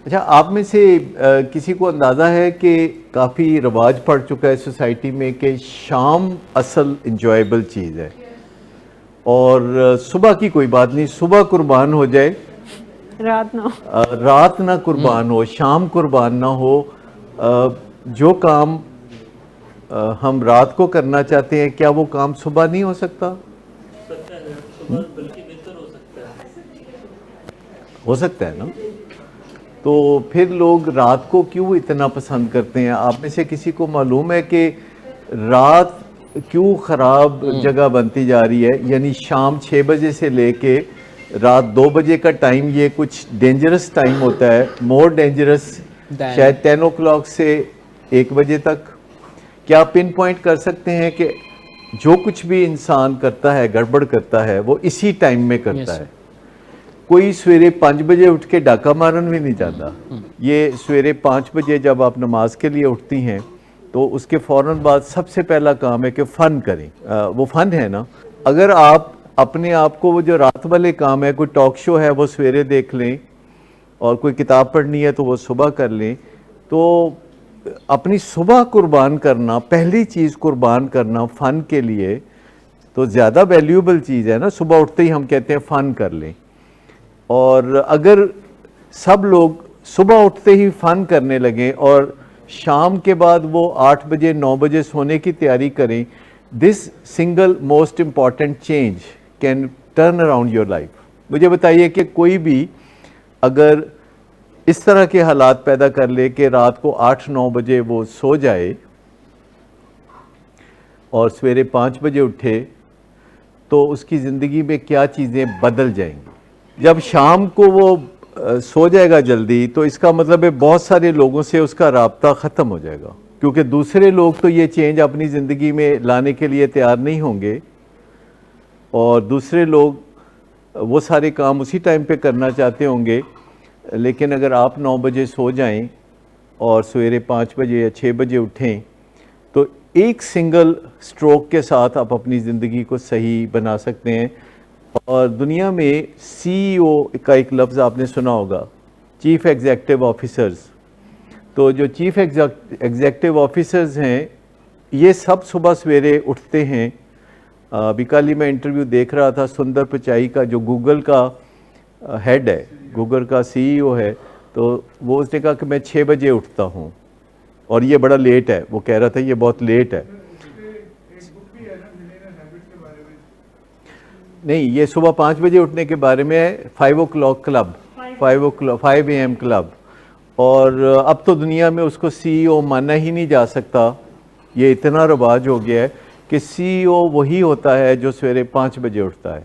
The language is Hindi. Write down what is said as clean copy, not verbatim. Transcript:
अच्छा, आप में से किसी को अंदाज़ा है कि काफ़ी रिवाज पड़ चुका है सोसाइटी में कि शाम असल इंजॉयबल चीज़ है और सुबह की कोई बात नहीं, सुबह कुर्बान हो जाए, रात ना हो। रात ना कुर्बान हो, शाम कुर्बान ना हो। जो काम हम रात को करना चाहते हैं, क्या वो काम सुबह नहीं हो सकता? सकता है, सुबह बल्कि बेहतर हो सकता है। हो सकता है ना। तो फिर लोग रात को क्यों इतना पसंद करते हैं? आप में से किसी को मालूम है कि रात क्यों ख़राब जगह बनती जा रही है? यानी शाम 6 बजे से लेके रात 2 बजे का टाइम, ये कुछ डेंजरस टाइम होता है, मोर डेंजरस शायद 10 ओ क्लॉक से 1 बजे तक। क्या आप पिन पॉइंट कर सकते हैं कि जो कुछ भी इंसान करता है, गड़बड़ करता है, वो इसी टाइम में करता है? कोई सवेरे 5 बजे उठ के डाका मारन भी नहीं चाहता। ये सवेरे 5 बजे जब आप नमाज के लिए उठती हैं तो उसके फ़ौरन बाद सबसे पहला काम है कि फ़न करें। वो फ़न है ना। अगर आप अपने आप को, वो जो रात वाले काम है, कोई टॉक शो है वो सवेरे देख लें और कोई किताब पढ़नी है तो वो सुबह कर लें, तो अपनी सुबह कुर्बान करना, पहली चीज़ कुर्बान करना फ़न के लिए, तो ज़्यादा वैल्यूएबल चीज़ है ना। सुबह उठते ही हम कहते हैं फ़न कर लें, और अगर सब लोग सुबह उठते ही फ़न करने लगें और शाम के बाद वो 8 बजे 9 बजे सोने की तैयारी करें, this single most important change can turn around your life. मुझे बताइए कि कोई भी अगर इस तरह के हालात पैदा कर ले कि रात को 8-9 बजे वो सो जाए और सवेरे 5 बजे उठे, तो उसकी ज़िंदगी में क्या चीज़ें बदल जाएंगी। जब शाम को वो सो जाएगा जल्दी, तो इसका मतलब है बहुत सारे लोगों से उसका राब्ता ख़त्म हो जाएगा, क्योंकि दूसरे लोग तो ये चेंज अपनी ज़िंदगी में लाने के लिए तैयार नहीं होंगे और दूसरे लोग वो सारे काम उसी टाइम पे करना चाहते होंगे। लेकिन अगर आप 9 बजे सो जाएं और सवेरे 5 बजे या 6 बजे उठें, तो एक सिंगल स्ट्रोक के साथ आप अपनी ज़िंदगी को सही बना सकते हैं। और दुनिया में सीईओ का एक लफ्ज़ आपने सुना होगा, चीफ़ एग्जीक्यूटिव ऑफिसर्स। तो जो चीफ़ एग्जीक्यूटिव ऑफिसर्स हैं, ये सब सुबह सवेरे उठते हैं। अभी कल ही मैं इंटरव्यू देख रहा था सुंदर पिचाई का, जो गूगल का हेड है, गूगल का सीईओ है, तो वो उसने कहा कि मैं 6 बजे उठता हूँ और ये बड़ा लेट है। वो कह रहा था ये बहुत लेट है। नहीं, ये सुबह 5 बजे उठने के बारे में है, 5 ओ क्लॉक क्लब, 5 AM क्लब। और अब तो दुनिया में उसको सीईओ माना ही नहीं जा सकता। ये इतना रिवाज हो गया है कि सीईओ वही होता है जो सवेरे 5 बजे उठता है।